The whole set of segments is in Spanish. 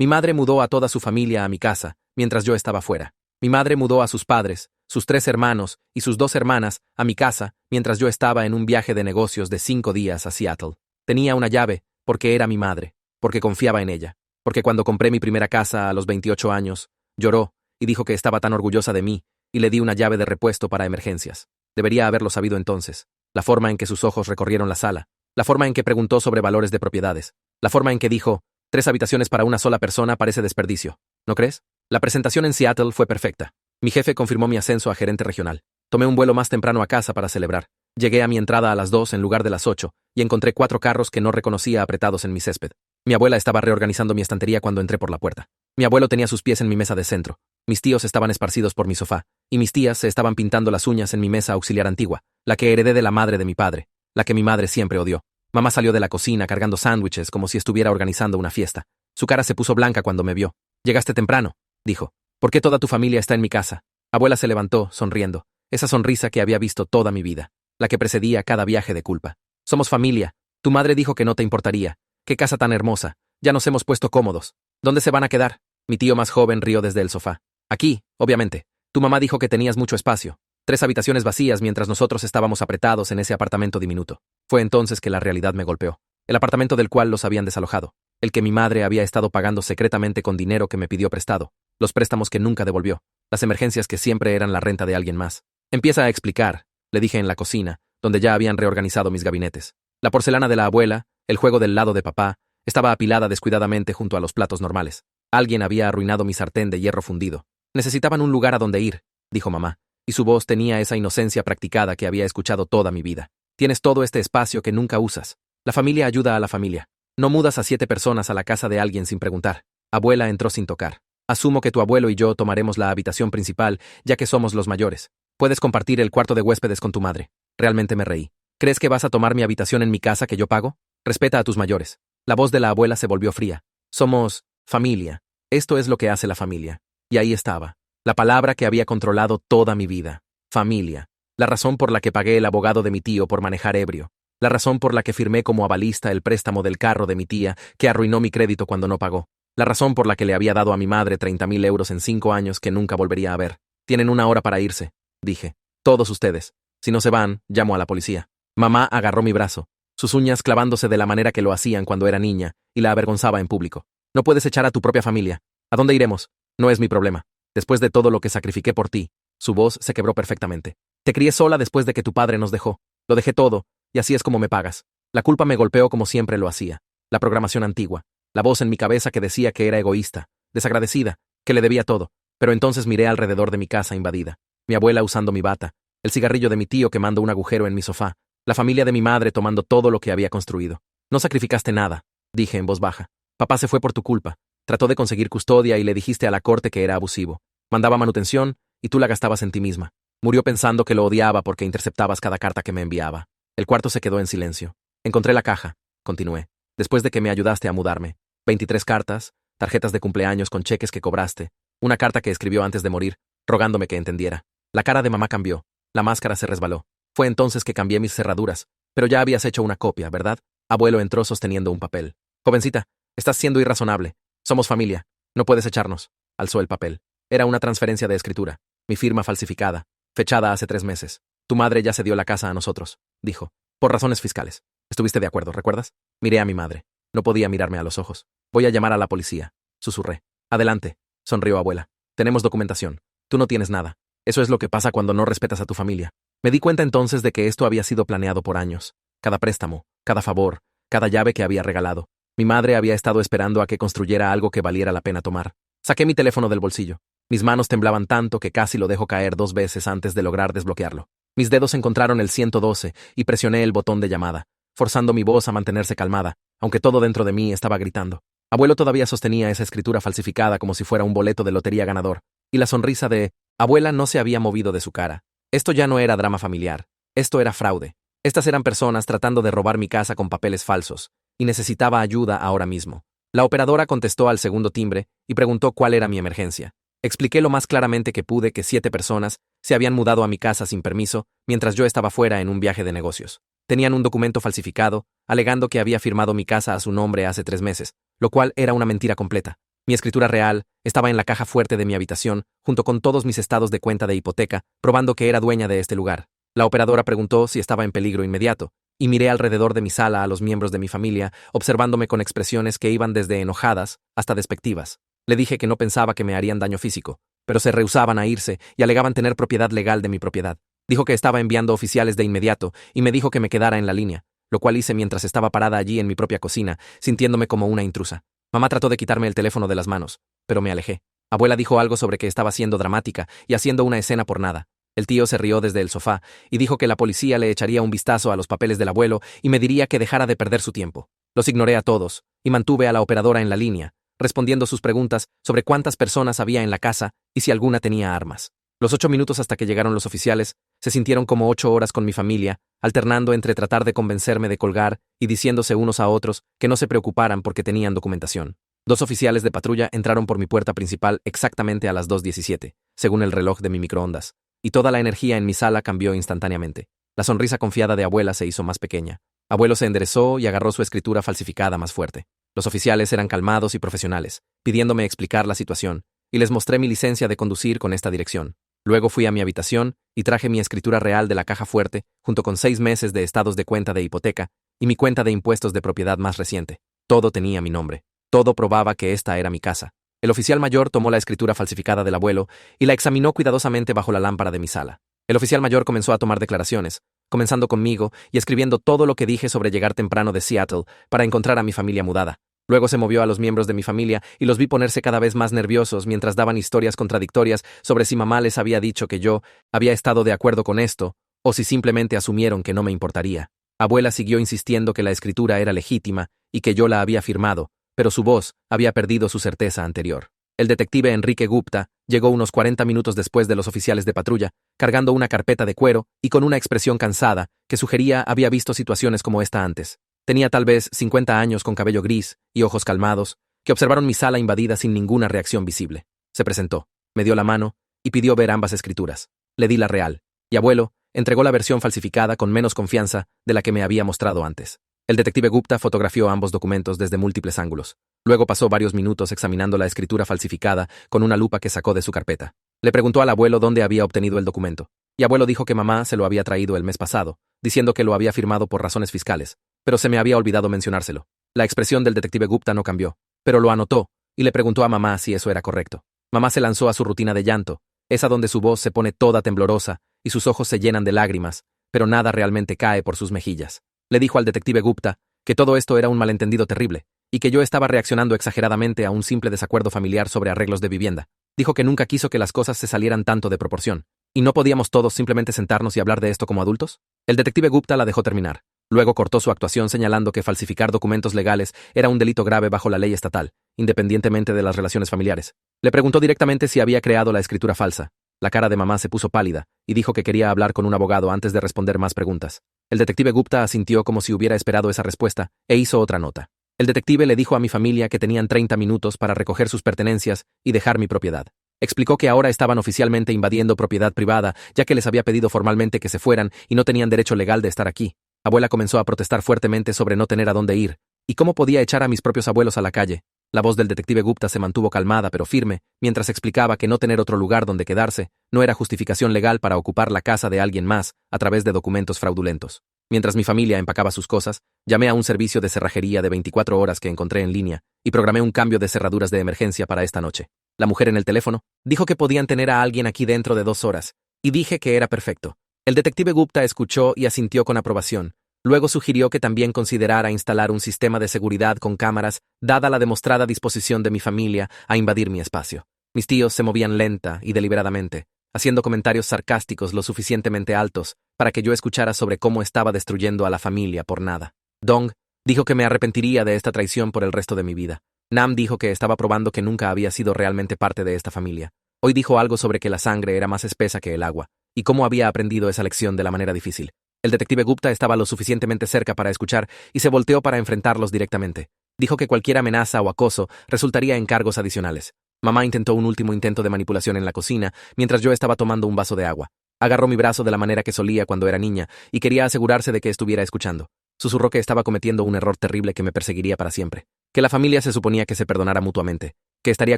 Mi madre mudó a toda su familia a mi casa, mientras yo estaba fuera. Mi madre mudó a sus padres, sus 3 hermanos y sus 2 hermanas a mi casa, mientras yo estaba en un viaje de negocios de 5 días a Seattle. Tenía una llave, porque era mi madre, porque confiaba en ella, porque cuando compré mi primera casa a los 28 años, lloró y dijo que estaba tan orgullosa de mí, y le di una llave de repuesto para emergencias. Debería haberlo sabido entonces. La forma en que sus ojos recorrieron la sala, la forma en que preguntó sobre valores de propiedades, la forma en que dijo, 3 habitaciones para una sola persona parece desperdicio, ¿no crees? La presentación en Seattle fue perfecta. Mi jefe confirmó mi ascenso a gerente regional. Tomé un vuelo más temprano a casa para celebrar. Llegué a mi entrada a las 2 en lugar de las 8, y encontré 4 carros que no reconocía apretados en mi césped. Mi abuela estaba reorganizando mi estantería cuando entré por la puerta. Mi abuelo tenía sus pies en mi mesa de centro. Mis tíos estaban esparcidos por mi sofá, y mis tías se estaban pintando las uñas en mi mesa auxiliar antigua, la que heredé de la madre de mi padre, la que mi madre siempre odió. Mamá salió de la cocina cargando sándwiches como si estuviera organizando una fiesta. Su cara se puso blanca cuando me vio. «Llegaste temprano», dijo. «¿Por qué toda tu familia está en mi casa?» Abuela se levantó, sonriendo. Esa sonrisa que había visto toda mi vida, la que precedía cada viaje de culpa. «Somos familia. Tu madre dijo que no te importaría. Qué casa tan hermosa. Ya nos hemos puesto cómodos. ¿Dónde se van a quedar?» Mi tío más joven rió desde el sofá. «Aquí, obviamente. Tu mamá dijo que tenías mucho espacio. 3 habitaciones vacías mientras nosotros estábamos apretados en ese apartamento diminuto». Fue entonces que la realidad me golpeó. El apartamento del cual los habían desalojado. El que mi madre había estado pagando secretamente con dinero que me pidió prestado. Los préstamos que nunca devolvió. Las emergencias que siempre eran la renta de alguien más. «Empieza a explicar», le dije en la cocina, donde ya habían reorganizado mis gabinetes. La porcelana de la abuela, el juego del lado de papá, estaba apilada descuidadamente junto a los platos normales. Alguien había arruinado mi sartén de hierro fundido. «Necesitaban un lugar a donde ir», dijo mamá, y su voz tenía esa inocencia practicada que había escuchado toda mi vida. «Tienes todo este espacio que nunca usas. La familia ayuda a la familia. No mudas a 7 personas a la casa de alguien sin preguntar». Abuela entró sin tocar. «Asumo que tu abuelo y yo tomaremos la habitación principal, ya que somos los mayores. Puedes compartir el cuarto de huéspedes con tu madre». Realmente me reí. «¿Crees que vas a tomar mi habitación en mi casa que yo pago? Respeta a tus mayores». La voz de la abuela se volvió fría. «Somos familia. Esto es lo que hace la familia». Y ahí estaba. La palabra que había controlado toda mi vida. Familia. La razón por la que pagué el abogado de mi tío por manejar ebrio. La razón por la que firmé como avalista el préstamo del carro de mi tía, que arruinó mi crédito cuando no pagó. La razón por la que le había dado a mi madre 30.000 euros en 5 años que nunca volvería a ver. «Tienen 1 hora para irse», dije. «Todos ustedes. Si no se van, llamo a la policía». Mamá agarró mi brazo, sus uñas clavándose de la manera que lo hacían cuando era niña, y la avergonzaba en público. «No puedes echar a tu propia familia. ¿A dónde iremos? No es mi problema. Después de todo lo que sacrifiqué por ti». Su voz se quebró perfectamente. «Te crié sola después de que tu padre nos dejó. Lo dejé todo, y así es como me pagas». La culpa me golpeó como siempre lo hacía. La programación antigua. La voz en mi cabeza que decía que era egoísta, desagradecida, que le debía todo. Pero entonces miré alrededor de mi casa invadida. Mi abuela usando mi bata. El cigarrillo de mi tío quemando un agujero en mi sofá. La familia de mi madre tomando todo lo que había construido. «No sacrificaste nada», dije en voz baja. «Papá se fue por tu culpa. Trató de conseguir custodia y le dijiste a la corte que era abusivo. Mandaba manutención y tú la gastabas en ti misma. Murió pensando que lo odiaba porque interceptabas cada carta que me enviaba». El cuarto se quedó en silencio. «Encontré la caja», continué, «después de que me ayudaste a mudarme. 23 cartas, tarjetas de cumpleaños con cheques que cobraste, una carta que escribió antes de morir, rogándome que entendiera. La cara de mamá cambió, la máscara se resbaló. Fue entonces que cambié mis cerraduras, pero ya habías hecho una copia, ¿verdad?» Abuelo entró sosteniendo un papel. «Jovencita, estás siendo irrazonable. Somos familia. No puedes echarnos». Alzó el papel. Era una transferencia de escritura, mi firma falsificada, fechada hace 3 meses. «Tu madre ya cedió la casa a nosotros», dijo, «por razones fiscales. Estuviste de acuerdo, ¿recuerdas?» Miré a mi madre. No podía mirarme a los ojos. «Voy a llamar a la policía», susurré. «Adelante», sonrió abuela. «Tenemos documentación. Tú no tienes nada. Eso es lo que pasa cuando no respetas a tu familia». Me di cuenta entonces de que esto había sido planeado por años. Cada préstamo, cada favor, cada llave que había regalado. Mi madre había estado esperando a que construyera algo que valiera la pena tomar. Saqué mi teléfono del bolsillo. Mis manos temblaban tanto que casi lo dejo caer 2 veces antes de lograr desbloquearlo. Mis dedos encontraron el 112 y presioné el botón de llamada, forzando mi voz a mantenerse calmada, aunque todo dentro de mí estaba gritando. Abuelo todavía sostenía esa escritura falsificada como si fuera un boleto de lotería ganador, y la sonrisa de abuela no se había movido de su cara. Esto ya no era drama familiar. Esto era fraude. Estas eran personas tratando de robar mi casa con papeles falsos, y necesitaba ayuda ahora mismo. La operadora contestó al segundo timbre y preguntó cuál era mi emergencia. Expliqué lo más claramente que pude que 7 personas se habían mudado a mi casa sin permiso mientras yo estaba fuera en un viaje de negocios. Tenían un documento falsificado, alegando que había firmado mi casa a su nombre hace 3 meses, lo cual era una mentira completa. Mi escritura real estaba en la caja fuerte de mi habitación, junto con todos mis estados de cuenta de hipoteca, probando que era dueña de este lugar. La operadora preguntó si estaba en peligro inmediato, y miré alrededor de mi sala a los miembros de mi familia, observándome con expresiones que iban desde enojadas hasta despectivas. Le dije que no pensaba que me harían daño físico, pero se rehusaban a irse y alegaban tener propiedad legal de mi propiedad. Dijo que estaba enviando oficiales de inmediato y me dijo que me quedara en la línea, lo cual hice mientras estaba parada allí en mi propia cocina, sintiéndome como una intrusa. Mamá trató de quitarme el teléfono de las manos, pero me alejé. Abuela dijo algo sobre que estaba siendo dramática y haciendo una escena por nada. El tío se rió desde el sofá y dijo que la policía le echaría un vistazo a los papeles del abuelo y me diría que dejara de perder su tiempo. Los ignoré a todos y mantuve a la operadora en la línea, respondiendo sus preguntas sobre cuántas personas había en la casa y si alguna tenía armas. Los 8 minutos hasta que llegaron los oficiales se sintieron como 8 horas con mi familia, alternando entre tratar de convencerme de colgar y diciéndose unos a otros que no se preocuparan porque tenían documentación. 2 oficiales de patrulla entraron por mi puerta principal exactamente a las 2:17, según el reloj de mi microondas, y toda la energía en mi sala cambió instantáneamente. La sonrisa confiada de abuela se hizo más pequeña. Abuelo se enderezó y agarró su escritura falsificada más fuerte. Los oficiales eran calmados y profesionales, pidiéndome explicar la situación, y les mostré mi licencia de conducir con esta dirección. Luego fui a mi habitación y traje mi escritura real de la caja fuerte, junto con 6 meses de estados de cuenta de hipoteca y mi cuenta de impuestos de propiedad más reciente. Todo tenía mi nombre. Todo probaba que esta era mi casa. El oficial mayor tomó la escritura falsificada del abuelo y la examinó cuidadosamente bajo la lámpara de mi sala. El oficial mayor comenzó a tomar declaraciones, comenzando conmigo y escribiendo todo lo que dije sobre llegar temprano de Seattle para encontrar a mi familia mudada. Luego se movió a los miembros de mi familia y los vi ponerse cada vez más nerviosos mientras daban historias contradictorias sobre si mamá les había dicho que yo había estado de acuerdo con esto, o si simplemente asumieron que no me importaría. Abuela siguió insistiendo que la escritura era legítima y que yo la había firmado, pero su voz había perdido su certeza anterior. El detective Enrique Gupta llegó unos 40 minutos después de los oficiales de patrulla, cargando una carpeta de cuero y con una expresión cansada que sugería había visto situaciones como esta antes. Tenía tal vez 50 años con cabello gris y ojos calmados, que observaron mi sala invadida sin ninguna reacción visible. Se presentó, me dio la mano y pidió ver ambas escrituras. Le di la real, y abuelo entregó la versión falsificada con menos confianza de la que me había mostrado antes. El detective Gupta fotografió ambos documentos desde múltiples ángulos. Luego pasó varios minutos examinando la escritura falsificada con una lupa que sacó de su carpeta. Le preguntó al abuelo dónde había obtenido el documento, y abuelo dijo que mamá se lo había traído el mes pasado, diciendo que lo había firmado por razones fiscales, pero se me había olvidado mencionárselo. La expresión del detective Gupta no cambió, pero lo anotó, y le preguntó a mamá si eso era correcto. Mamá se lanzó a su rutina de llanto, esa donde su voz se pone toda temblorosa y sus ojos se llenan de lágrimas, pero nada realmente cae por sus mejillas. Le dijo al detective Gupta que todo esto era un malentendido terrible, y que yo estaba reaccionando exageradamente a un simple desacuerdo familiar sobre arreglos de vivienda. Dijo que nunca quiso que las cosas se salieran tanto de proporción. ¿Y no podíamos todos simplemente sentarnos y hablar de esto como adultos? El detective Gupta la dejó terminar. Luego cortó su actuación señalando que falsificar documentos legales era un delito grave bajo la ley estatal, independientemente de las relaciones familiares. Le preguntó directamente si había creado la escritura falsa. La cara de mamá se puso pálida y dijo que quería hablar con un abogado antes de responder más preguntas. El detective Gupta asintió como si hubiera esperado esa respuesta e hizo otra nota. El detective le dijo a mi familia que tenían 30 minutos para recoger sus pertenencias y dejar mi propiedad. Explicó que ahora estaban oficialmente invadiendo propiedad privada, ya que les había pedido formalmente que se fueran y no tenían derecho legal de estar aquí. Abuela comenzó a protestar fuertemente sobre no tener a dónde ir, y cómo podía echar a mis propios abuelos a la calle. La voz del detective Gupta se mantuvo calmada pero firme, mientras explicaba que no tener otro lugar donde quedarse no era justificación legal para ocupar la casa de alguien más a través de documentos fraudulentos. Mientras mi familia empacaba sus cosas, llamé a un servicio de cerrajería de 24 horas que encontré en línea y programé un cambio de cerraduras de emergencia para esta noche. La mujer en el teléfono dijo que podían tener a alguien aquí dentro de 2 horas, y dije que era perfecto. El detective Gupta escuchó y asintió con aprobación. Luego sugirió que también considerara instalar un sistema de seguridad con cámaras, dada la demostrada disposición de mi familia a invadir mi espacio. Mis tíos se movían lenta y deliberadamente, haciendo comentarios sarcásticos lo suficientemente altos para que yo escuchara sobre cómo estaba destruyendo a la familia por nada. Dong dijo que me arrepentiría de esta traición por el resto de mi vida. Nam dijo que estaba probando que nunca había sido realmente parte de esta familia. Hoy dijo algo sobre que la sangre era más espesa que el agua, y cómo había aprendido esa lección de la manera difícil. El detective Gupta estaba lo suficientemente cerca para escuchar y se volteó para enfrentarlos directamente. Dijo que cualquier amenaza o acoso resultaría en cargos adicionales. Mamá intentó un último intento de manipulación en la cocina mientras yo estaba tomando un vaso de agua. Agarró mi brazo de la manera que solía cuando era niña y quería asegurarse de que estuviera escuchando. Susurró que estaba cometiendo un error terrible que me perseguiría para siempre. Que la familia se suponía que se perdonara mutuamente. que estaría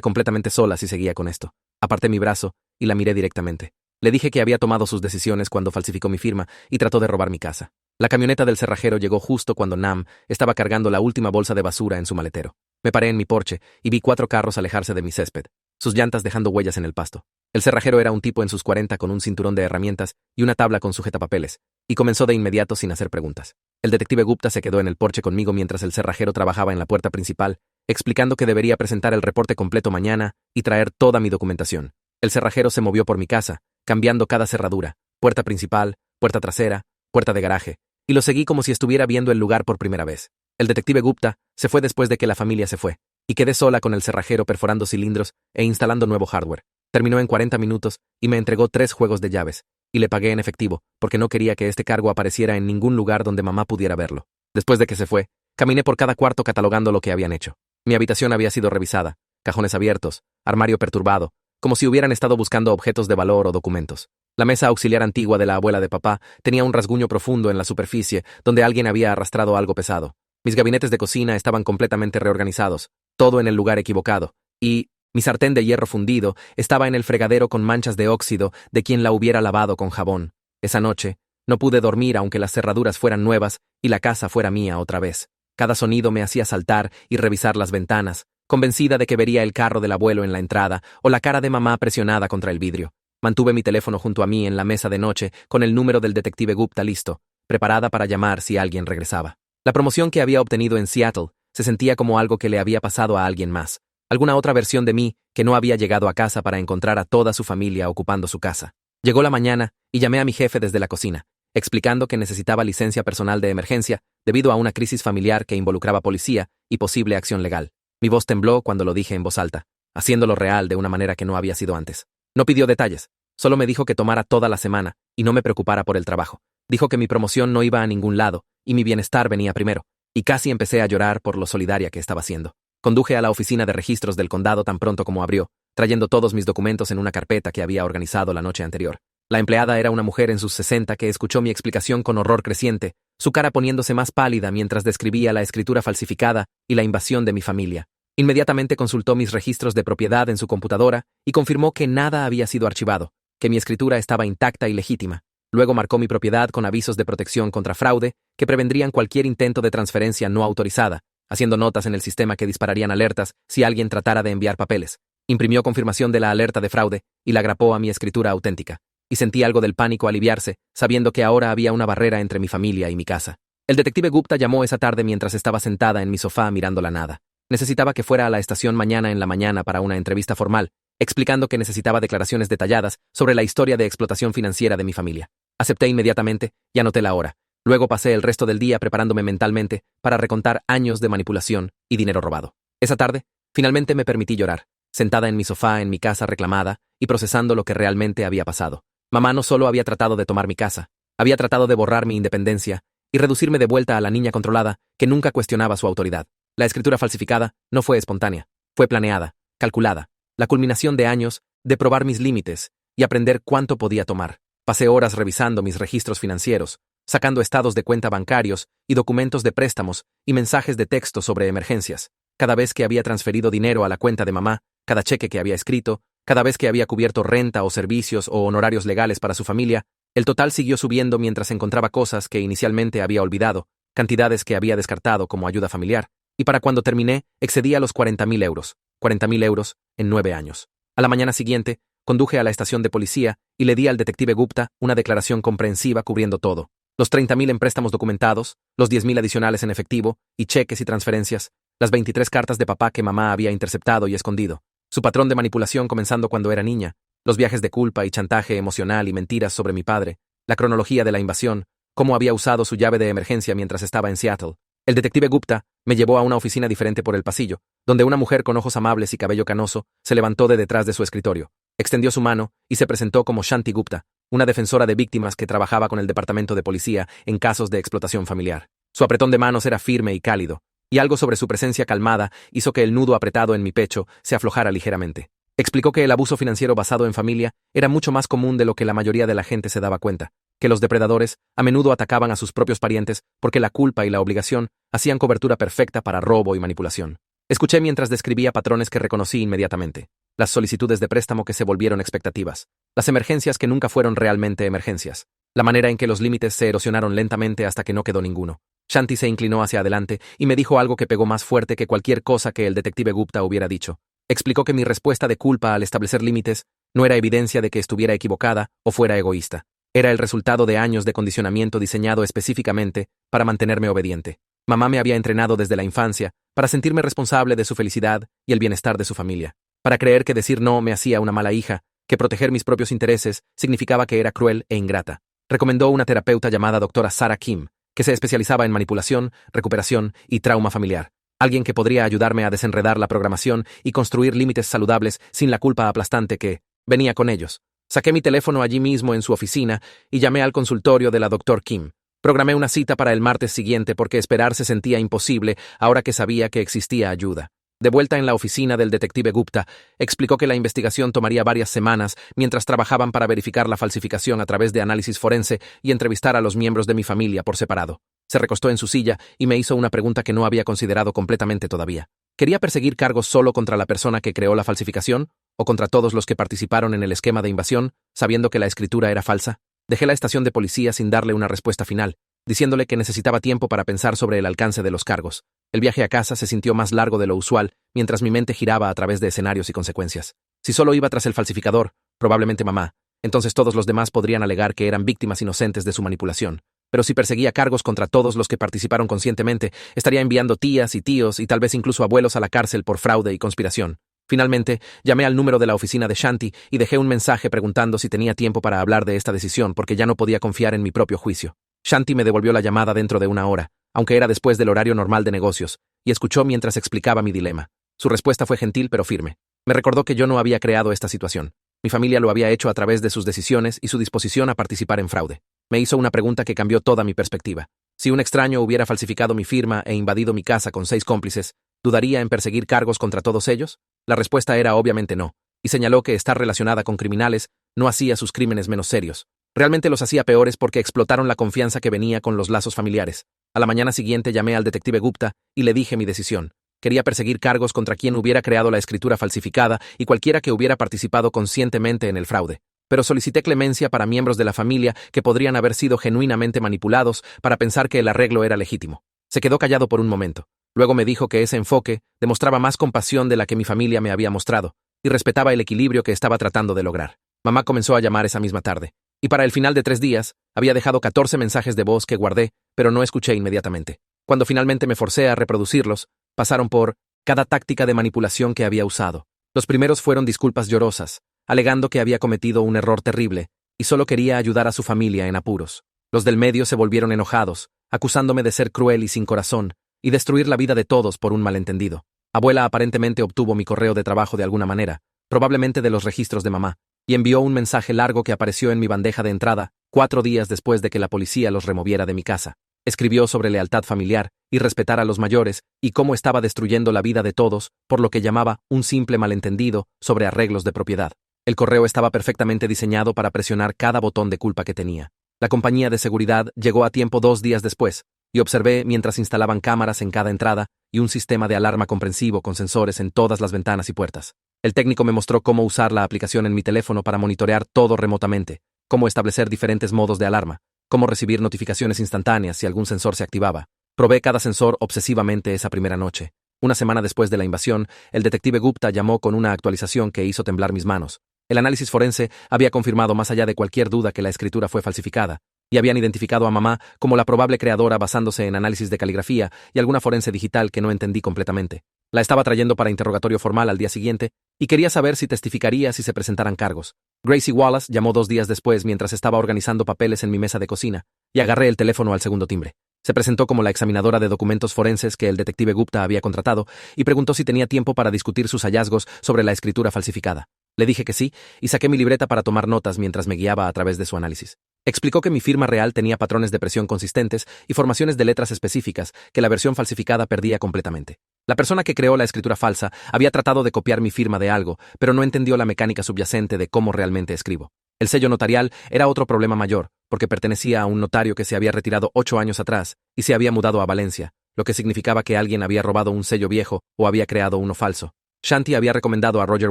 completamente sola si seguía con esto. Aparté mi brazo y la miré directamente. Le dije que había tomado sus decisiones cuando falsificó mi firma y trató de robar mi casa. La camioneta del cerrajero llegó justo cuando Nam estaba cargando la última bolsa de basura en su maletero. Me paré en mi porche y vi 4 carros alejarse de mi césped, sus llantas dejando huellas en el pasto. El cerrajero era un tipo en sus 40 con un cinturón de herramientas y una tabla con sujetapapeles, y comenzó de inmediato sin hacer preguntas. El detective Gupta se quedó en el porche conmigo mientras el cerrajero trabajaba en la puerta principal, explicando que debería presentar el reporte completo mañana y traer toda mi documentación. El cerrajero se movió por mi casa, cambiando cada cerradura, puerta principal, puerta trasera, puerta de garaje, y lo seguí como si estuviera viendo el lugar por primera vez. El detective Gupta se fue después de que la familia se fue, y quedé sola con el cerrajero perforando cilindros e instalando nuevo hardware. Terminó en 40 minutos y me entregó 3 juegos de llaves, y le pagué en efectivo, porque no quería que este cargo apareciera en ningún lugar donde mamá pudiera verlo. Después de que se fue, caminé por cada cuarto catalogando lo que habían hecho. Mi habitación había sido revisada, cajones abiertos, armario perturbado, como si hubieran estado buscando objetos de valor o documentos. La mesa auxiliar antigua de la abuela de papá tenía un rasguño profundo en la superficie donde alguien había arrastrado algo pesado. Mis gabinetes de cocina estaban completamente reorganizados, todo en el lugar equivocado, y mi sartén de hierro fundido estaba en el fregadero con manchas de óxido de quien la hubiera lavado con jabón. Esa noche, no pude dormir aunque las cerraduras fueran nuevas y la casa fuera mía otra vez. Cada sonido me hacía saltar y revisar las ventanas, convencida de que vería el carro del abuelo en la entrada o la cara de mamá presionada contra el vidrio. Mantuve mi teléfono junto a mí en la mesa de noche con el número del detective Gupta listo, preparada para llamar si alguien regresaba. La promoción que había obtenido en Seattle se sentía como algo que le había pasado a alguien más, alguna otra versión de mí que no había llegado a casa para encontrar a toda su familia ocupando su casa. Llegó la mañana y llamé a mi jefe desde la cocina, explicando que necesitaba licencia personal de emergencia debido a una crisis familiar que involucraba policía y posible acción legal. Mi voz tembló cuando lo dije en voz alta, haciéndolo real de una manera que no había sido antes. No pidió detalles, solo me dijo que tomara toda la semana y no me preocupara por el trabajo. Dijo que mi promoción no iba a ningún lado y mi bienestar venía primero, y casi empecé a llorar por lo solidaria que estaba siendo. Conduje a la oficina de registros del condado tan pronto como abrió, trayendo todos mis documentos en una carpeta que había organizado la noche anterior. La empleada era una mujer en sus 60 que escuchó mi explicación con horror creciente, su cara poniéndose más pálida mientras describía la escritura falsificada y la invasión de mi familia. Inmediatamente consultó mis registros de propiedad en su computadora y confirmó que nada había sido archivado, que mi escritura estaba intacta y legítima. Luego marcó mi propiedad con avisos de protección contra fraude que prevendrían cualquier intento de transferencia no autorizada, haciendo notas en el sistema que dispararían alertas si alguien tratara de enviar papeles. Imprimió confirmación de la alerta de fraude y la grapó a mi escritura auténtica. Y sentí algo del pánico aliviarse, sabiendo que ahora había una barrera entre mi familia y mi casa. El detective Gupta llamó esa tarde mientras estaba sentada en mi sofá mirando la nada. Necesitaba que fuera a la estación mañana en la mañana para una entrevista formal, explicando que necesitaba declaraciones detalladas sobre la historia de explotación financiera de mi familia. Acepté inmediatamente y anoté la hora. Luego pasé el resto del día preparándome mentalmente para recontar años de manipulación y dinero robado. Esa tarde, finalmente me permití llorar, sentada en mi sofá en mi casa reclamada y procesando lo que realmente había pasado. Mamá no solo había tratado de tomar mi casa, había tratado de borrar mi independencia y reducirme de vuelta a la niña controlada que nunca cuestionaba su autoridad. La escritura falsificada no fue espontánea, fue planeada, calculada, la culminación de años de probar mis límites y aprender cuánto podía tomar. Pasé horas revisando mis registros financieros, sacando estados de cuenta bancarios y documentos de préstamos y mensajes de texto sobre emergencias. Cada vez que había transferido dinero a la cuenta de mamá, cada cheque que había escrito, cada vez que había cubierto renta o servicios o honorarios legales para su familia, el total siguió subiendo mientras encontraba cosas que inicialmente había olvidado, cantidades que había descartado como ayuda familiar, y para cuando terminé, excedía los 40.000 euros. 40.000 euros en 9 años. A la mañana siguiente, conduje a la estación de policía y le di al detective Gupta una declaración comprensiva cubriendo todo. Los 30.000 en préstamos documentados, los 10.000 adicionales en efectivo, y cheques y transferencias, las 23 cartas de papá que mamá había interceptado y escondido, su patrón de manipulación comenzando cuando era niña, los viajes de culpa y chantaje emocional y mentiras sobre mi padre, la cronología de la invasión, cómo había usado su llave de emergencia mientras estaba en Seattle. El detective Gupta me llevó a una oficina diferente por el pasillo, donde una mujer con ojos amables y cabello canoso se levantó de detrás de su escritorio, extendió su mano y se presentó como Shanti Gupta, una defensora de víctimas que trabajaba con el departamento de policía en casos de explotación familiar. Su apretón de manos era firme y cálido, y algo sobre su presencia calmada hizo que el nudo apretado en mi pecho se aflojara ligeramente. Explicó que el abuso financiero basado en familia era mucho más común de lo que la mayoría de la gente se daba cuenta, que los depredadores a menudo atacaban a sus propios parientes porque la culpa y la obligación hacían cobertura perfecta para robo y manipulación. Escuché mientras describía patrones que reconocí inmediatamente. Las solicitudes de préstamo que se volvieron expectativas. Las emergencias que nunca fueron realmente emergencias. La manera en que los límites se erosionaron lentamente hasta que no quedó ninguno. Shanti se inclinó hacia adelante y me dijo algo que pegó más fuerte que cualquier cosa que el detective Gupta hubiera dicho. Explicó que mi respuesta de culpa al establecer límites no era evidencia de que estuviera equivocada o fuera egoísta. Era el resultado de años de condicionamiento diseñado específicamente para mantenerme obediente. Mamá me había entrenado desde la infancia para sentirme responsable de su felicidad y el bienestar de su familia, para creer que decir no me hacía una mala hija, que proteger mis propios intereses significaba que era cruel e ingrata. Recomendó una terapeuta llamada doctora Sarah Kim, que se especializaba en manipulación, recuperación y trauma familiar. Alguien que podría ayudarme a desenredar la programación y construir límites saludables sin la culpa aplastante que venía con ellos. Saqué mi teléfono allí mismo en su oficina y llamé al consultorio de la doctor Kim. Programé una cita para el martes siguiente porque esperar se sentía imposible ahora que sabía que existía ayuda. De vuelta en la oficina del detective Gupta, explicó que la investigación tomaría varias semanas mientras trabajaban para verificar la falsificación a través de análisis forense y entrevistar a los miembros de mi familia por separado. Se recostó en su silla y me hizo una pregunta que no había considerado completamente todavía. ¿Quería perseguir cargos solo contra la persona que creó la falsificación o contra todos los que participaron en el esquema de invasión, sabiendo que la escritura era falsa? Dejé la estación de policía sin darle una respuesta final, diciéndole que necesitaba tiempo para pensar sobre el alcance de los cargos. El viaje a casa se sintió más largo de lo usual, mientras mi mente giraba a través de escenarios y consecuencias. Si solo iba tras el falsificador, probablemente mamá, entonces todos los demás podrían alegar que eran víctimas inocentes de su manipulación. Pero si perseguía cargos contra todos los que participaron conscientemente, estaría enviando tías y tíos y tal vez incluso abuelos a la cárcel por fraude y conspiración. Finalmente, llamé al número de la oficina de Shanti y dejé un mensaje preguntando si tenía tiempo para hablar de esta decisión porque ya no podía confiar en mi propio juicio. Shanti me devolvió la llamada dentro de una hora, aunque era después del horario normal de negocios, y escuchó mientras explicaba mi dilema. Su respuesta fue gentil pero firme. Me recordó que yo no había creado esta situación. Mi familia lo había hecho a través de sus decisiones y su disposición a participar en fraude. Me hizo una pregunta que cambió toda mi perspectiva. Si un extraño hubiera falsificado mi firma e invadido mi casa con 6 cómplices, ¿dudaría en perseguir cargos contra todos ellos? La respuesta era obviamente no, y señaló que estar relacionada con criminales no hacía sus crímenes menos serios. Realmente los hacía peores porque explotaron la confianza que venía con los lazos familiares. A la mañana siguiente llamé al detective Gupta y le dije mi decisión. Quería perseguir cargos contra quien hubiera creado la escritura falsificada y cualquiera que hubiera participado conscientemente en el fraude. Pero solicité clemencia para miembros de la familia que podrían haber sido genuinamente manipulados para pensar que el arreglo era legítimo. Se quedó callado por un momento. Luego me dijo que ese enfoque demostraba más compasión de la que mi familia me había mostrado y respetaba el equilibrio que estaba tratando de lograr. Mamá comenzó a llamar esa misma tarde, y para el final de 3 días había dejado 14 mensajes de voz que guardé, pero no escuché inmediatamente. Cuando finalmente me forcé a reproducirlos, pasaron por cada táctica de manipulación que había usado. Los primeros fueron disculpas llorosas, alegando que había cometido un error terrible y solo quería ayudar a su familia en apuros. Los del medio se volvieron enojados, acusándome de ser cruel y sin corazón, y destruir la vida de todos por un malentendido. Abuela aparentemente obtuvo mi correo de trabajo de alguna manera, probablemente de los registros de mamá, y envió un mensaje largo que apareció en mi bandeja de entrada 4 días después de que la policía los removiera de mi casa. Escribió sobre lealtad familiar y respetar a los mayores y cómo estaba destruyendo la vida de todos por lo que llamaba un simple malentendido sobre arreglos de propiedad. El correo estaba perfectamente diseñado para presionar cada botón de culpa que tenía. La compañía de seguridad llegó a tiempo 2 días después, y observé mientras instalaban cámaras en cada entrada y un sistema de alarma comprensivo con sensores en todas las ventanas y puertas. El técnico me mostró cómo usar la aplicación en mi teléfono para monitorear todo remotamente, cómo establecer diferentes modos de alarma, cómo recibir notificaciones instantáneas si algún sensor se activaba. Probé cada sensor obsesivamente esa primera noche. Una semana después de la invasión, el detective Gupta llamó con una actualización que hizo temblar mis manos. El análisis forense había confirmado más allá de cualquier duda que la escritura fue falsificada, y habían identificado a mamá como la probable creadora basándose en análisis de caligrafía y alguna forense digital que no entendí completamente. La estaba trayendo para interrogatorio formal al día siguiente y quería saber si testificaría si se presentaran cargos. Gracie Wallace llamó 2 días después mientras estaba organizando papeles en mi mesa de cocina y agarré el teléfono al segundo timbre. Se presentó como la examinadora de documentos forenses que el detective Gupta había contratado y preguntó si tenía tiempo para discutir sus hallazgos sobre la escritura falsificada. Le dije que sí y saqué mi libreta para tomar notas mientras me guiaba a través de su análisis. Explicó que mi firma real tenía patrones de presión consistentes y formaciones de letras específicas que la versión falsificada perdía completamente. La persona que creó la escritura falsa había tratado de copiar mi firma de algo, pero no entendió la mecánica subyacente de cómo realmente escribo. El sello notarial era otro problema mayor, porque pertenecía a un notario que se había retirado 8 años atrás y se había mudado a Valencia, lo que significaba que alguien había robado un sello viejo o había creado uno falso. Shanti había recomendado a Roger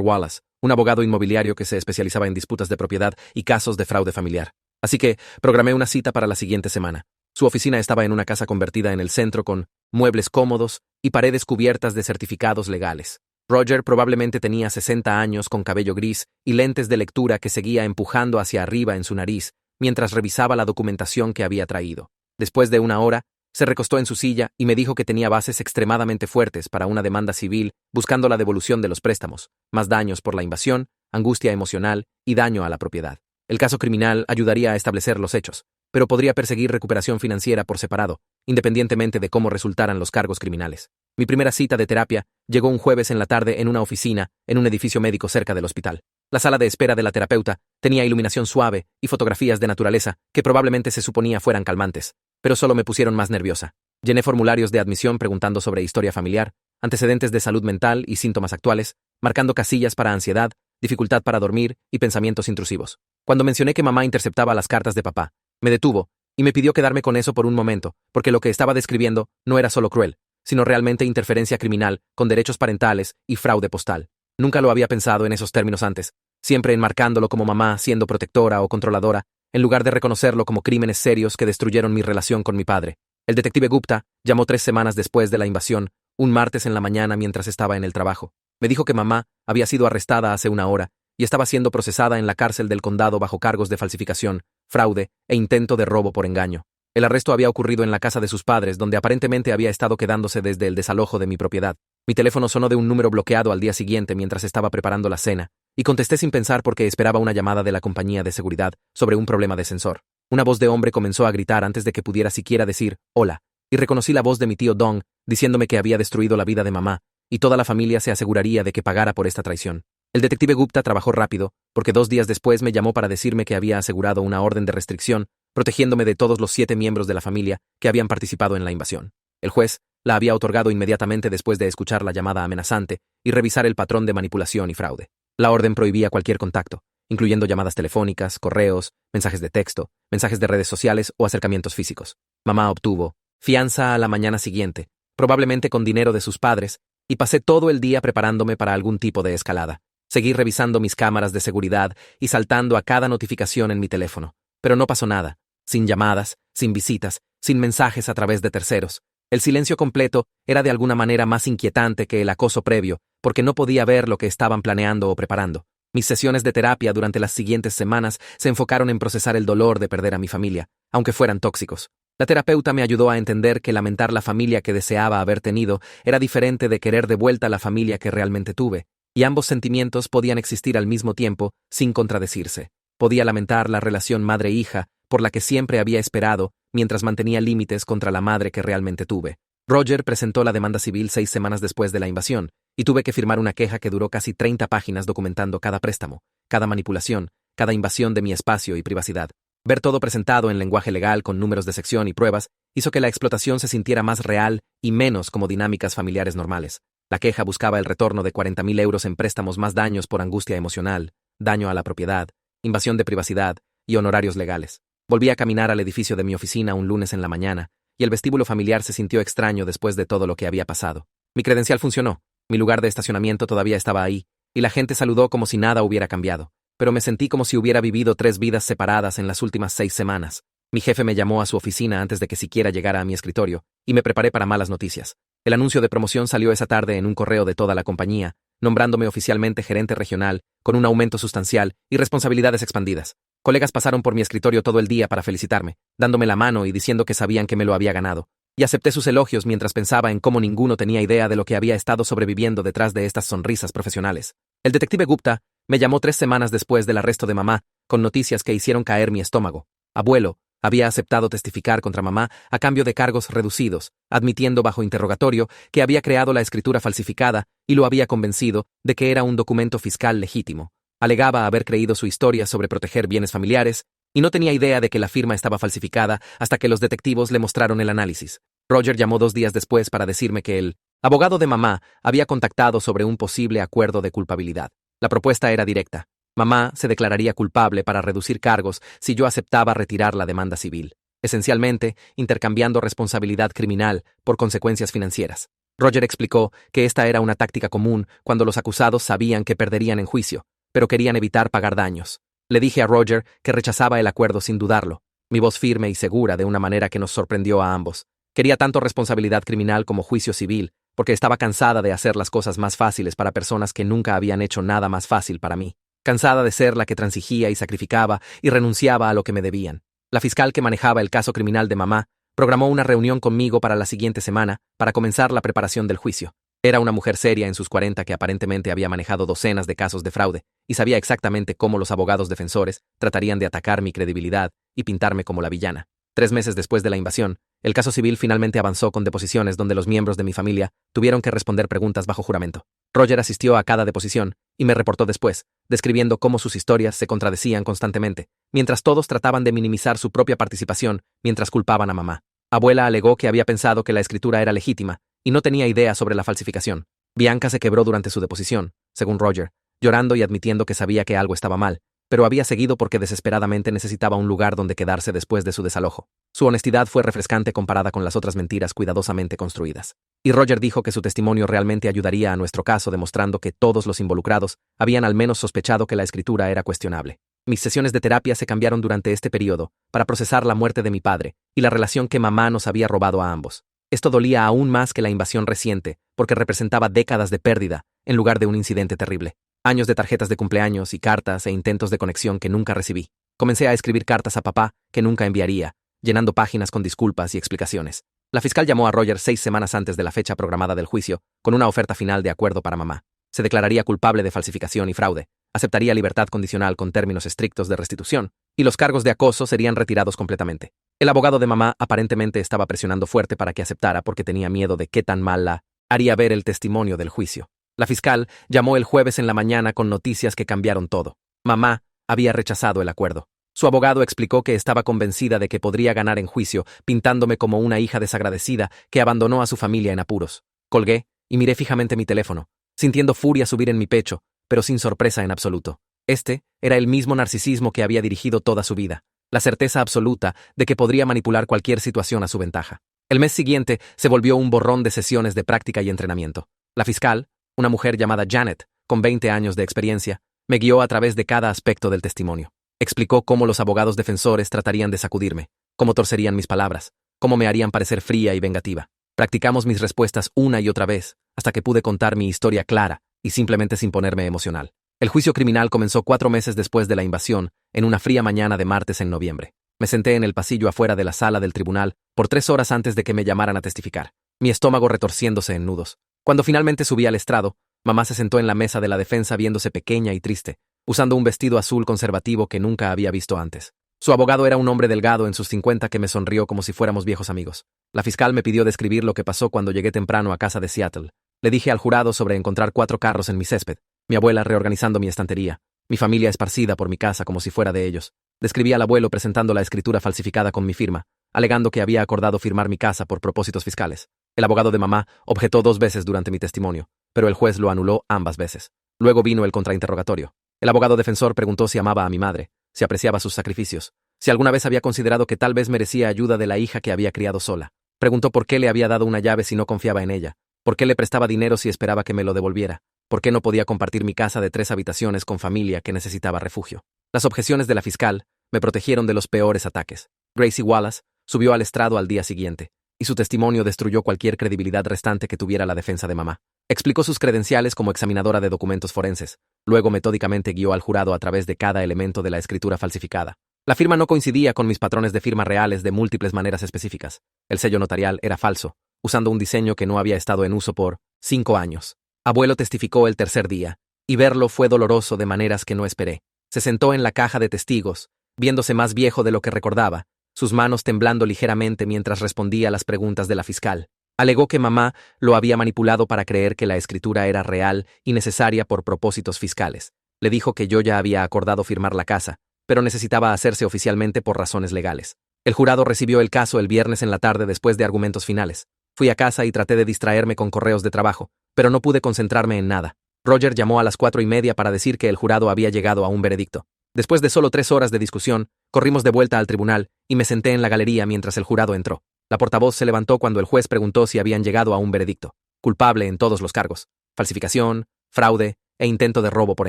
Wallace, un abogado inmobiliario que se especializaba en disputas de propiedad y casos de fraude familiar. Así que programé una cita para la siguiente semana. Su oficina estaba en una casa convertida en el centro con muebles cómodos y paredes cubiertas de certificados legales. Roger probablemente tenía 60 años con cabello gris y lentes de lectura que seguía empujando hacia arriba en su nariz mientras revisaba la documentación que había traído. Después de una hora, se recostó en su silla y me dijo que tenía bases extremadamente fuertes para una demanda civil buscando la devolución de los préstamos, más daños por la invasión, angustia emocional y daño a la propiedad. El caso criminal ayudaría a establecer los hechos, pero podría perseguir recuperación financiera por separado, independientemente de cómo resultaran los cargos criminales. Mi primera cita de terapia llegó un jueves en la tarde en una oficina en un edificio médico cerca del hospital. La sala de espera de la terapeuta tenía iluminación suave y fotografías de naturaleza que probablemente se suponía fueran calmantes, pero solo me pusieron más nerviosa. Llené formularios de admisión preguntando sobre historia familiar, antecedentes de salud mental y síntomas actuales, marcando casillas para ansiedad, dificultad para dormir y pensamientos intrusivos. Cuando mencioné que mamá interceptaba las cartas de papá, me detuvo y me pidió quedarme con eso por un momento, porque lo que estaba describiendo no era solo cruel, sino realmente interferencia criminal con derechos parentales y fraude postal. Nunca lo había pensado en esos términos antes, siempre enmarcándolo como mamá siendo protectora o controladora, en lugar de reconocerlo como crímenes serios que destruyeron mi relación con mi padre. El detective Gupta llamó 3 semanas después de la invasión, un martes en la mañana mientras estaba en el trabajo. Me dijo que mamá había sido arrestada hace una hora y estaba siendo procesada en la cárcel del condado bajo cargos de falsificación, fraude e intento de robo por engaño. El arresto había ocurrido en la casa de sus padres, donde aparentemente había estado quedándose desde el desalojo de mi propiedad. Mi teléfono sonó de un número bloqueado al día siguiente mientras estaba preparando la cena, y contesté sin pensar porque esperaba una llamada de la compañía de seguridad sobre un problema de sensor. Una voz de hombre comenzó a gritar antes de que pudiera siquiera decir hola, y reconocí la voz de mi tío Dong diciéndome que había destruido la vida de mamá, y toda la familia se aseguraría de que pagara por esta traición. El detective Gupta trabajó rápido, porque 2 días después me llamó para decirme que había asegurado una orden de restricción, protegiéndome de todos los 7 miembros de la familia que habían participado en la invasión. El juez la había otorgado inmediatamente después de escuchar la llamada amenazante y revisar el patrón de manipulación y fraude. La orden prohibía cualquier contacto, incluyendo llamadas telefónicas, correos, mensajes de texto, mensajes de redes sociales o acercamientos físicos. Mamá obtuvo fianza a la mañana siguiente, probablemente con dinero de sus padres, y pasé todo el día preparándome para algún tipo de escalada. Seguí revisando mis cámaras de seguridad y saltando a cada notificación en mi teléfono, pero no pasó nada, sin llamadas, sin visitas, sin mensajes a través de terceros. El silencio completo era de alguna manera más inquietante que el acoso previo, porque no podía ver lo que estaban planeando o preparando. Mis sesiones de terapia durante las siguientes semanas se enfocaron en procesar el dolor de perder a mi familia, aunque fueran tóxicos. La terapeuta me ayudó a entender que lamentar la familia que deseaba haber tenido era diferente de querer de vuelta la familia que realmente tuve, y ambos sentimientos podían existir al mismo tiempo sin contradecirse. Podía lamentar la relación madre-hija por la que siempre había esperado mientras mantenía límites contra la madre que realmente tuve. Roger presentó la demanda civil 6 semanas después de la invasión, y tuve que firmar una queja que duró casi 30 páginas documentando cada préstamo, cada manipulación, cada invasión de mi espacio y privacidad. Ver todo presentado en lenguaje legal con números de sección y pruebas hizo que la explotación se sintiera más real y menos como dinámicas familiares normales. La queja buscaba el retorno de 40.000 euros en préstamos más daños por angustia emocional, daño a la propiedad, invasión de privacidad y honorarios legales. Volví a caminar al edificio de mi oficina un lunes en la mañana, y el vestíbulo familiar se sintió extraño después de todo lo que había pasado. Mi credencial funcionó, mi lugar de estacionamiento todavía estaba ahí, y la gente saludó como si nada hubiera cambiado, pero me sentí como si hubiera vivido 3 vidas separadas en las últimas 6 semanas. Mi jefe me llamó a su oficina antes de que siquiera llegara a mi escritorio, y me preparé para malas noticias. El anuncio de promoción salió esa tarde en un correo de toda la compañía, nombrándome oficialmente gerente regional, con un aumento sustancial y responsabilidades expandidas. Colegas pasaron por mi escritorio todo el día para felicitarme, dándome la mano y diciendo que sabían que me lo había ganado. Y acepté sus elogios mientras pensaba en cómo ninguno tenía idea de lo que había estado sobreviviendo detrás de estas sonrisas profesionales. El detective Gupta me llamó 3 semanas después del arresto de mamá, con noticias que hicieron caer mi estómago. Abuelo había aceptado testificar contra mamá a cambio de cargos reducidos, admitiendo bajo interrogatorio que había creado la escritura falsificada y lo había convencido de que era un documento fiscal legítimo. Alegaba haber creído su historia sobre proteger bienes familiares y no tenía idea de que la firma estaba falsificada hasta que los detectivos le mostraron el análisis. Roger llamó 2 días después para decirme que el abogado de mamá había contactado sobre un posible acuerdo de culpabilidad. La propuesta era directa. Mamá se declararía culpable para reducir cargos si yo aceptaba retirar la demanda civil. esencialmente intercambiando responsabilidad criminal por consecuencias financieras. Roger explicó que esta era una táctica común cuando los acusados sabían que perderían en juicio, pero querían evitar pagar daños. Le dije a Roger que rechazaba el acuerdo sin dudarlo, mi voz firme y segura de una manera que nos sorprendió a ambos. Quería tanto responsabilidad criminal como juicio civil, porque estaba cansada de hacer las cosas más fáciles para personas que nunca habían hecho nada más fácil para mí. Cansada de ser la que transigía y sacrificaba y renunciaba a lo que me debían. La fiscal que manejaba el caso criminal de mamá programó una reunión conmigo para la siguiente semana para comenzar la preparación del juicio. Era una mujer seria en sus 40 que aparentemente había manejado docenas de casos de fraude y sabía exactamente cómo los abogados defensores tratarían de atacar mi credibilidad y pintarme como la villana. 3 meses después de la invasión, el caso civil finalmente avanzó con deposiciones donde los miembros de mi familia tuvieron que responder preguntas bajo juramento. Roger asistió a cada deposición y me reportó después, describiendo cómo sus historias se contradecían constantemente, mientras todos trataban de minimizar su propia participación mientras culpaban a mamá. Abuela alegó que había pensado que la escritura era legítima y no tenía idea sobre la falsificación. Bianca se quebró durante su deposición, según Roger, llorando y admitiendo que sabía que algo estaba mal, pero había seguido porque desesperadamente necesitaba un lugar donde quedarse después de su desalojo. Su honestidad fue refrescante comparada con las otras mentiras cuidadosamente construidas. Y Roger dijo que su testimonio realmente ayudaría a nuestro caso, demostrando que todos los involucrados habían al menos sospechado que la escritura era cuestionable. Mis sesiones de terapia se cambiaron durante este periodo para procesar la muerte de mi padre y la relación que mamá nos había robado a ambos. Esto dolía aún más que la invasión reciente, porque representaba décadas de pérdida en lugar de un incidente terrible. Años de tarjetas de cumpleaños y cartas e intentos de conexión que nunca recibí. Comencé a escribir cartas a papá que nunca enviaría, llenando páginas con disculpas y explicaciones. La fiscal llamó a Roger 6 semanas antes de la fecha programada del juicio, con una oferta final de acuerdo para mamá. Se declararía culpable de falsificación y fraude, aceptaría libertad condicional con términos estrictos de restitución, y los cargos de acoso serían retirados completamente. El abogado de mamá aparentemente estaba presionando fuerte para que aceptara porque tenía miedo de qué tan mal la haría ver el testimonio del juicio. La fiscal llamó el jueves en la mañana con noticias que cambiaron todo. Mamá había rechazado el acuerdo. Su abogado explicó que estaba convencida de que podría ganar en juicio, pintándome como una hija desagradecida que abandonó a su familia en apuros. Colgué y miré fijamente mi teléfono, sintiendo furia subir en mi pecho, pero sin sorpresa en absoluto. Este era el mismo narcisismo que había dirigido toda su vida, la certeza absoluta de que podría manipular cualquier situación a su ventaja. El mes siguiente se volvió un borrón de sesiones de práctica y entrenamiento. La fiscal, una mujer llamada Janet, con 20 años de experiencia, me guió a través de cada aspecto del testimonio. Explicó cómo los abogados defensores tratarían de sacudirme, cómo torcerían mis palabras, cómo me harían parecer fría y vengativa. Practicamos mis respuestas una y otra vez, hasta que pude contar mi historia clara y simplemente sin ponerme emocional. El juicio criminal comenzó 4 meses después de la invasión, en una fría mañana de martes en noviembre. Me senté en el pasillo afuera de la sala del tribunal por 3 horas antes de que me llamaran a testificar, mi estómago retorciéndose en nudos. Cuando finalmente subí al estrado, mamá se sentó en la mesa de la defensa viéndose pequeña y triste, usando un vestido azul conservativo que nunca había visto antes. Su abogado era un hombre delgado en sus 50 que me sonrió como si fuéramos viejos amigos. La fiscal me pidió describir lo que pasó cuando llegué temprano a casa de Seattle. Le dije al jurado sobre encontrar 4 carros en mi césped, mi abuela reorganizando mi estantería, mi familia esparcida por mi casa como si fuera de ellos. Describí al abuelo presentando la escritura falsificada con mi firma, alegando que había acordado firmar mi casa por propósitos fiscales. El abogado de mamá objetó 2 veces durante mi testimonio, pero el juez lo anuló ambas veces. Luego vino el contrainterrogatorio. El abogado defensor preguntó si amaba a mi madre, si apreciaba sus sacrificios, si alguna vez había considerado que tal vez merecía ayuda de la hija que había criado sola. Preguntó por qué le había dado una llave si no confiaba en ella, por qué le prestaba dinero si esperaba que me lo devolviera, por qué no podía compartir mi casa de 3 habitaciones con familia que necesitaba refugio. Las objeciones de la fiscal me protegieron de los peores ataques. Gracie Wallace subió al estrado al día siguiente, y su testimonio destruyó cualquier credibilidad restante que tuviera la defensa de mamá. Explicó sus credenciales como examinadora de documentos forenses. Luego metódicamente guió al jurado a través de cada elemento de la escritura falsificada. La firma no coincidía con mis patrones de firma reales de múltiples maneras específicas. El sello notarial era falso, usando un diseño que no había estado en uso por 5 años. Abuelo testificó el tercer día, y verlo fue doloroso de maneras que no esperé. Se sentó en la caja de testigos, viéndose más viejo de lo que recordaba, sus manos temblando ligeramente mientras respondía a las preguntas de la fiscal. Alegó que mamá lo había manipulado para creer que la escritura era real y necesaria por propósitos fiscales. Le dijo que yo ya había acordado firmar la casa, pero necesitaba hacerse oficialmente por razones legales. El jurado recibió el caso el viernes en la tarde después de argumentos finales. Fui a casa y traté de distraerme con correos de trabajo, pero no pude concentrarme en nada. Roger llamó a las 4:30 para decir que el jurado había llegado a un veredicto. Después de solo 3 horas de discusión, Corrimos de vuelta al tribunal y me senté en la galería mientras el jurado entró. La portavoz se levantó cuando el juez preguntó si habían llegado a un veredicto. Culpable en todos los cargos: falsificación, fraude e intento de robo por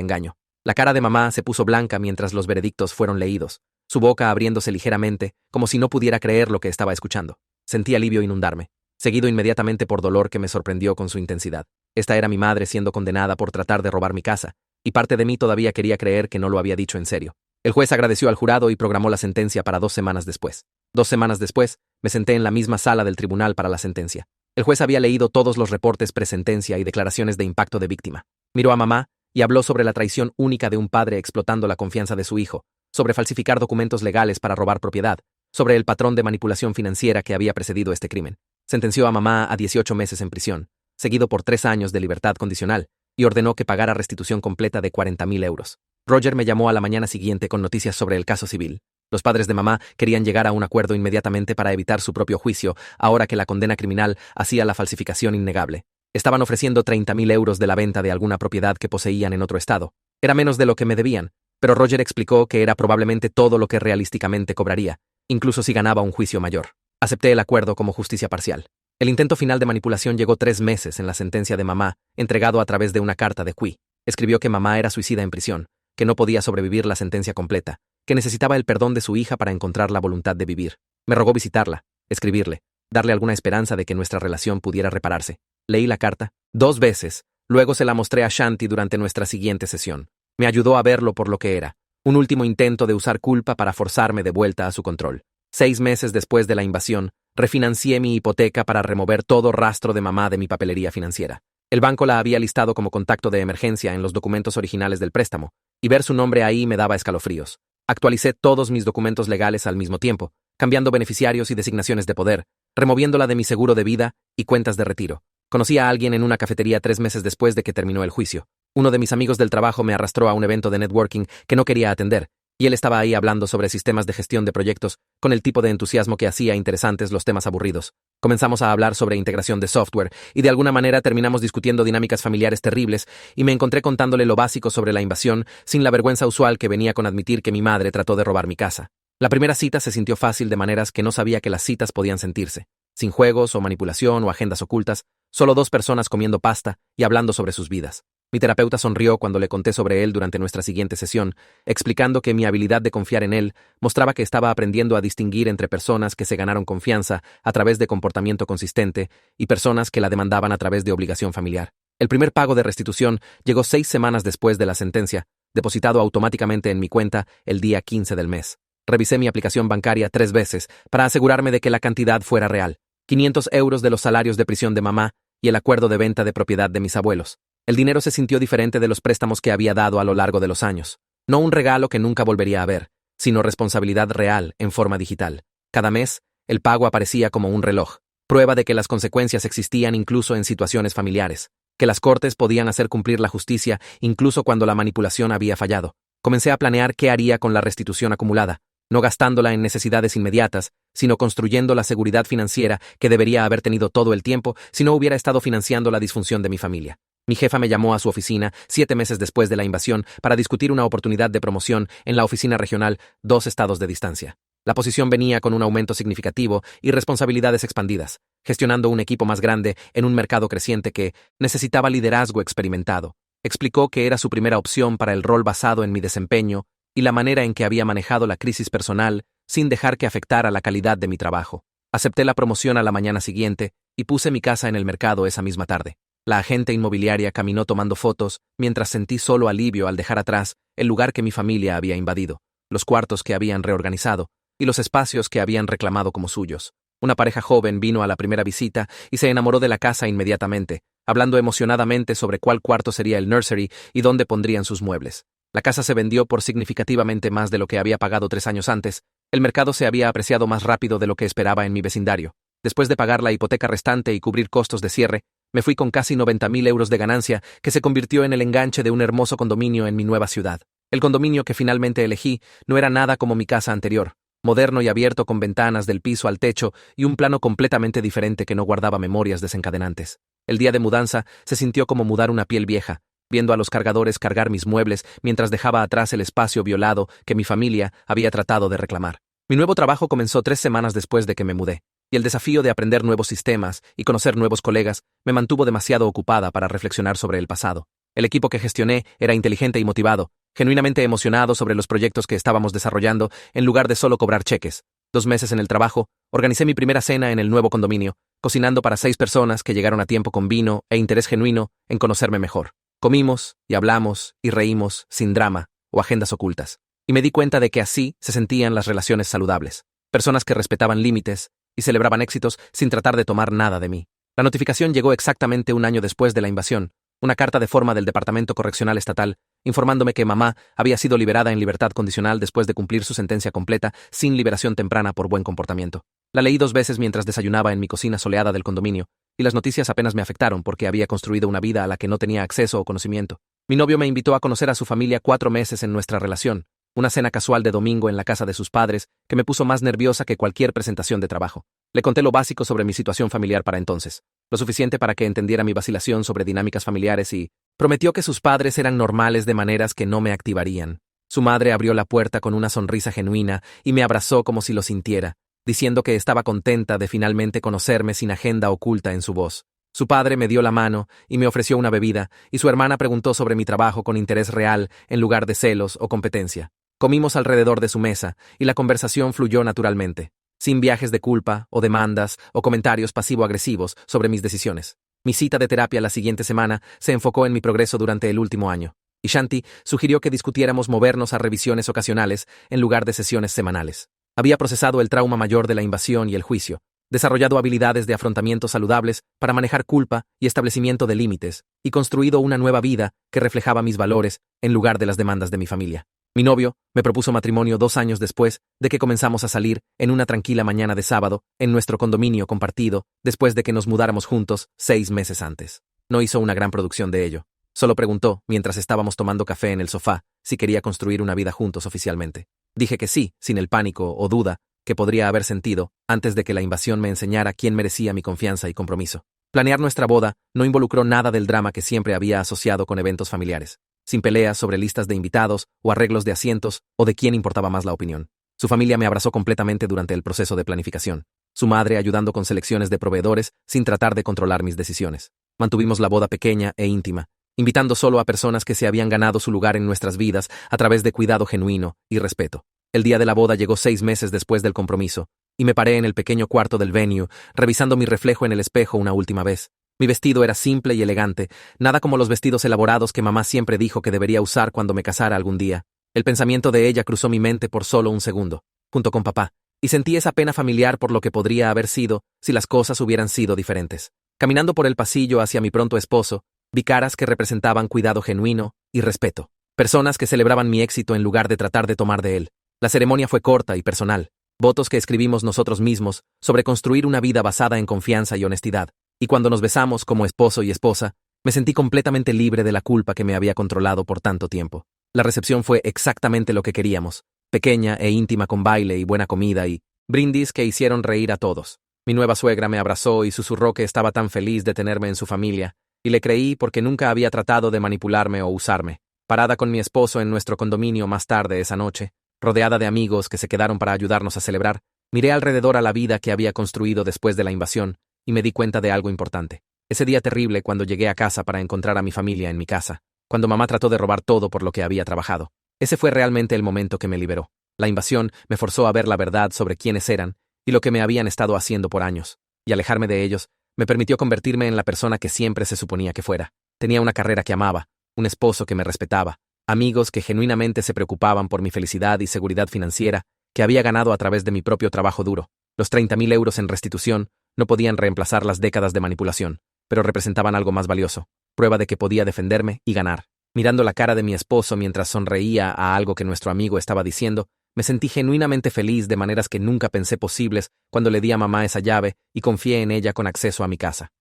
engaño. La cara de mamá se puso blanca mientras los veredictos fueron leídos, su boca abriéndose ligeramente, como si no pudiera creer lo que estaba escuchando. Sentí alivio inundarme, seguido inmediatamente por dolor que me sorprendió con su intensidad. Esta era mi madre siendo condenada por tratar de robar mi casa, y parte de mí todavía quería creer que no lo había dicho en serio. El juez agradeció al jurado y programó la sentencia para 2 semanas después. 2 semanas después, me senté en la misma sala del tribunal para la sentencia. El juez había leído todos los reportes presentencia y declaraciones de impacto de víctima. Miró a mamá y habló sobre la traición única de un padre explotando la confianza de su hijo, sobre falsificar documentos legales para robar propiedad, sobre el patrón de manipulación financiera que había precedido este crimen. Sentenció a mamá a 18 meses en prisión, seguido por 3 años de libertad condicional, y ordenó que pagara restitución completa de 40.000 euros. Roger me llamó a la mañana siguiente con noticias sobre el caso civil. Los padres de mamá querían llegar a un acuerdo inmediatamente para evitar su propio juicio, ahora que la condena criminal hacía la falsificación innegable. Estaban ofreciendo 30.000 euros de la venta de alguna propiedad que poseían en otro estado. Era menos de lo que me debían, pero Roger explicó que era probablemente todo lo que realísticamente cobraría, incluso si ganaba un juicio mayor. Acepté el acuerdo como justicia parcial. El intento final de manipulación llegó 3 meses en la sentencia de mamá, entregado a través de una carta de Qui. Escribió que mamá era suicida en prisión, que no podía sobrevivir la sentencia completa, que necesitaba el perdón de su hija para encontrar la voluntad de vivir. Me rogó visitarla, escribirle, darle alguna esperanza de que nuestra relación pudiera repararse. Leí la carta 2 veces, luego se la mostré a Shanti durante nuestra siguiente sesión. Me ayudó a verlo por lo que era, un último intento de usar culpa para forzarme de vuelta a su control. 6 meses después de la invasión, refinancié mi hipoteca para remover todo rastro de mamá de mi papelería financiera. El banco la había listado como contacto de emergencia en los documentos originales del préstamo, y ver su nombre ahí me daba escalofríos. Actualicé todos mis documentos legales al mismo tiempo, cambiando beneficiarios y designaciones de poder, removiéndola de mi seguro de vida y cuentas de retiro. Conocí a alguien en una cafetería 3 meses después de que terminó el juicio. Uno de mis amigos del trabajo me arrastró a un evento de networking que no quería atender, y él estaba ahí hablando sobre sistemas de gestión de proyectos con el tipo de entusiasmo que hacía interesantes los temas aburridos. Comenzamos a hablar sobre integración de software, y de alguna manera terminamos discutiendo dinámicas familiares terribles, y me encontré contándole lo básico sobre la invasión, sin la vergüenza usual que venía con admitir que mi madre trató de robar mi casa. La primera cita se sintió fácil de maneras que no sabía que las citas podían sentirse. Sin juegos o manipulación o agendas ocultas, solo 2 personas comiendo pasta y hablando sobre sus vidas. Mi terapeuta sonrió cuando le conté sobre él durante nuestra siguiente sesión, explicando que mi habilidad de confiar en él mostraba que estaba aprendiendo a distinguir entre personas que se ganaron confianza a través de comportamiento consistente y personas que la demandaban a través de obligación familiar. El primer pago de restitución llegó 6 semanas después de la sentencia, depositado automáticamente en mi cuenta el día 15 del mes. Revisé mi aplicación bancaria 3 veces para asegurarme de que la cantidad fuera real. 500 euros de los salarios de prisión de mamá y el acuerdo de venta de propiedad de mis abuelos. El dinero se sintió diferente de los préstamos que había dado a lo largo de los años. No un regalo que nunca volvería a ver, sino responsabilidad real en forma digital. Cada mes, el pago aparecía como un reloj, prueba de que las consecuencias existían incluso en situaciones familiares, que las cortes podían hacer cumplir la justicia incluso cuando la manipulación había fallado. Comencé a planear qué haría con la restitución acumulada, no gastándola en necesidades inmediatas, sino construyendo la seguridad financiera que debería haber tenido todo el tiempo si no hubiera estado financiando la disfunción de mi familia. Mi jefa me llamó a su oficina 7 meses después de la invasión para discutir una oportunidad de promoción en la oficina regional 2 estados de distancia. La posición venía con un aumento significativo y responsabilidades expandidas, gestionando un equipo más grande en un mercado creciente que necesitaba liderazgo experimentado. Explicó que era su primera opción para el rol basado en mi desempeño y la manera en que había manejado la crisis personal sin dejar que afectara la calidad de mi trabajo. Acepté la promoción a la mañana siguiente y puse mi casa en el mercado esa misma tarde. La agente inmobiliaria caminó tomando fotos mientras sentí solo alivio al dejar atrás el lugar que mi familia había invadido, los cuartos que habían reorganizado y los espacios que habían reclamado como suyos. Una pareja joven vino a la primera visita y se enamoró de la casa inmediatamente, hablando emocionadamente sobre cuál cuarto sería el nursery y dónde pondrían sus muebles. La casa se vendió por significativamente más de lo que había pagado 3 años antes. El mercado se había apreciado más rápido de lo que esperaba en mi vecindario. Después de pagar la hipoteca restante y cubrir costos de cierre, me fui con casi 90.000 euros de ganancia, que se convirtió en el enganche de un hermoso condominio en mi nueva ciudad. El condominio que finalmente elegí no era nada como mi casa anterior, moderno y abierto con ventanas del piso al techo y un plano completamente diferente que no guardaba memorias desencadenantes. El día de mudanza se sintió como mudar una piel vieja, viendo a los cargadores cargar mis muebles mientras dejaba atrás el espacio violado que mi familia había tratado de reclamar. Mi nuevo trabajo comenzó 3 semanas después de que me mudé, y el desafío de aprender nuevos sistemas y conocer nuevos colegas me mantuvo demasiado ocupada para reflexionar sobre el pasado. El equipo que gestioné era inteligente y motivado, genuinamente emocionado sobre los proyectos que estábamos desarrollando en lugar de solo cobrar cheques. 2 meses en el trabajo, organicé mi primera cena en el nuevo condominio, cocinando para 6 personas que llegaron a tiempo con vino e interés genuino en conocerme mejor. Comimos y hablamos y reímos sin drama o agendas ocultas. Y me di cuenta de que así se sentían las relaciones saludables. Personas que respetaban límites y celebraban éxitos sin tratar de tomar nada de mí. La notificación llegó exactamente 1 año después de la invasión, una carta de forma del Departamento Correccional Estatal, informándome que mamá había sido liberada en libertad condicional después de cumplir su sentencia completa sin liberación temprana por buen comportamiento. La leí 2 veces mientras desayunaba en mi cocina soleada del condominio, y las noticias apenas me afectaron porque había construido una vida a la que no tenía acceso o conocimiento. Mi novio me invitó a conocer a su familia 4 meses en nuestra relación, una cena casual de domingo en la casa de sus padres que me puso más nerviosa que cualquier presentación de trabajo. Le conté lo básico sobre mi situación familiar para entonces, lo suficiente para que entendiera mi vacilación sobre dinámicas familiares y prometió que sus padres eran normales de maneras que no me activarían. Su madre abrió la puerta con una sonrisa genuina y me abrazó como si lo sintiera, diciendo que estaba contenta de finalmente conocerme sin agenda oculta en su voz. Su padre me dio la mano y me ofreció una bebida, y su hermana preguntó sobre mi trabajo con interés real en lugar de celos o competencia. Comimos alrededor de su mesa, y la conversación fluyó naturalmente, sin viajes de culpa o demandas o comentarios pasivo-agresivos sobre mis decisiones. Mi cita de terapia la siguiente semana se enfocó en mi progreso durante el último año, y Shanti sugirió que discutiéramos movernos a revisiones ocasionales en lugar de sesiones semanales. Había procesado el trauma mayor de la invasión y el juicio, desarrollado habilidades de afrontamiento saludables para manejar culpa y establecimiento de límites, y construido una nueva vida que reflejaba mis valores en lugar de las demandas de mi familia. Mi novio me propuso matrimonio 2 años después de que comenzamos a salir en una tranquila mañana de sábado en nuestro condominio compartido después de que nos mudáramos juntos 6 meses antes. No hizo una gran producción de ello. Solo preguntó, mientras estábamos tomando café en el sofá, si quería construir una vida juntos oficialmente. Dije que sí, sin el pánico o duda que podría haber sentido antes de que la invasión me enseñara quién merecía mi confianza y compromiso. Planear nuestra boda no involucró nada del drama que siempre había asociado con eventos familiares, sin peleas sobre listas de invitados o arreglos de asientos o de quién importaba más la opinión. Su familia me abrazó completamente durante el proceso de planificación, su madre ayudando con selecciones de proveedores sin tratar de controlar mis decisiones. Mantuvimos la boda pequeña e íntima, invitando solo a personas que se habían ganado su lugar en nuestras vidas a través de cuidado genuino y respeto. El día de la boda llegó 6 meses después del compromiso, y me paré en el pequeño cuarto del venue, revisando mi reflejo en el espejo una última vez. Mi vestido era simple y elegante, nada como los vestidos elaborados que mamá siempre dijo que debería usar cuando me casara algún día. El pensamiento de ella cruzó mi mente por solo un segundo, junto con papá, y sentí esa pena familiar por lo que podría haber sido si las cosas hubieran sido diferentes. Caminando por el pasillo hacia mi pronto esposo, vi caras que representaban cuidado genuino y respeto. Personas que celebraban mi éxito en lugar de tratar de tomar de él. La ceremonia fue corta y personal. Votos que escribimos nosotros mismos sobre construir una vida basada en confianza y honestidad. Y cuando nos besamos como esposo y esposa, me sentí completamente libre de la culpa que me había controlado por tanto tiempo. La recepción fue exactamente lo que queríamos, pequeña e íntima con baile y buena comida y brindis que hicieron reír a todos. Mi nueva suegra me abrazó y susurró que estaba tan feliz de tenerme en su familia, y le creí porque nunca había tratado de manipularme o usarme. Parada con mi esposo en nuestro condominio más tarde esa noche, rodeada de amigos que se quedaron para ayudarnos a celebrar, miré alrededor a la vida que había construido después de la invasión y me di cuenta de algo importante. Ese día terrible cuando llegué a casa para encontrar a mi familia en mi casa, cuando mamá trató de robar todo por lo que había trabajado. Ese fue realmente el momento que me liberó. La invasión me forzó a ver la verdad sobre quiénes eran y lo que me habían estado haciendo por años, y alejarme de ellos me permitió convertirme en la persona que siempre se suponía que fuera. Tenía una carrera que amaba, un esposo que me respetaba, amigos que genuinamente se preocupaban por mi felicidad y seguridad financiera que había ganado a través de mi propio trabajo duro. Los 30.000 euros en restitución no podían reemplazar las décadas de manipulación, pero representaban algo más valioso, prueba de que podía defenderme y ganar. Mirando la cara de mi esposo mientras sonreía a algo que nuestro amigo estaba diciendo, me sentí genuinamente feliz de maneras que nunca pensé posibles cuando le di a mamá esa llave y confié en ella con acceso a mi casa.